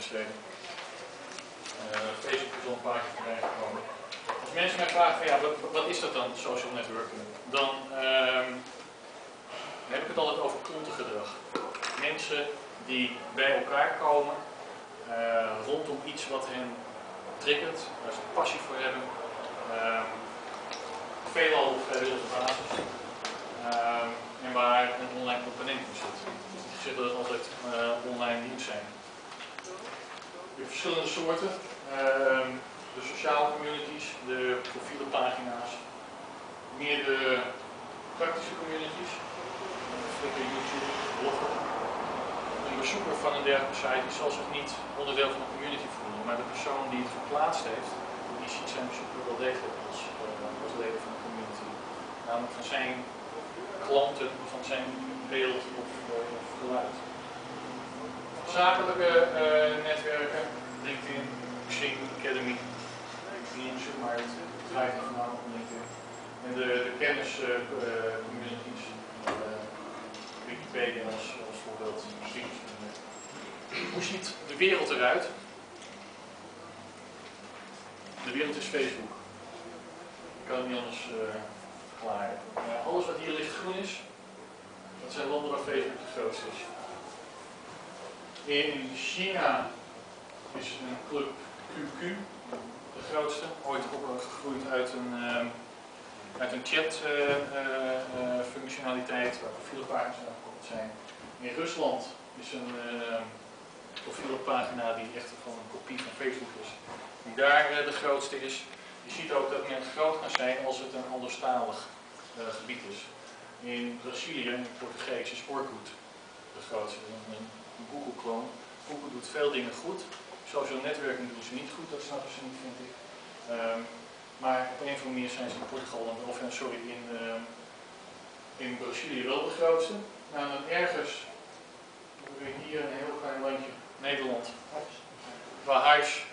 besteden. Facebook is al een paar keer voorbij gekomen. Als mensen mij vragen van ja, wat is dat dan, social networking? Dan heb ik het altijd over klontengedrag. Mensen die bij elkaar komen rondom iets wat hen triggert, waar ze passie voor hebben. Veelal op vrijwillige basis. En waar een online component in zit. Ik zeg dat het altijd online nieuws zijn. Je hebt verschillende soorten. De sociale communities, de profielenpagina's, meer de praktische communities, Flickr, YouTube, bloggen. Een bezoeker van een dergelijke site die zal zich niet onderdeel van een community voelen, maar de persoon die het geplaatst heeft, die ziet zijn bezoeker wel degelijk als leden van een community. Namelijk van zijn klanten, van zijn beeld of geluid. Zakelijke netwerken, LinkedIn, Xing, Academy, zeg maar, het draait voornamelijk om LinkedIn. En de kenniscommunities, Wikipedia als voorbeeld. Hoe ziet de wereld eruit? De wereld is Facebook. Ik kan het niet anders verklaren. Alles wat hier licht groen is, dat zijn landen waar Facebook het grootste is. In China is een club QQ de grootste, ooit opgegroeid uit een chat functionaliteit waar profielpagina's aan gekoppeld zijn. In Rusland is een profielpagina die echt gewoon een kopie van Facebook is, die daar de grootste is. Je ziet ook dat men groot kan zijn als het een anderstalig gebied is. In Brazilië, in Portugees, is Orkut de grootste, een Google-kloon. Google doet veel dingen goed. Social networking doen ze niet goed, dat snappen ze niet, vind ik. Maar op een of andere manier zijn ze in Portugal, in Brazilië wel de grootste. Nou, dan ergens, hier een heel klein landje, Nederland, waar Hives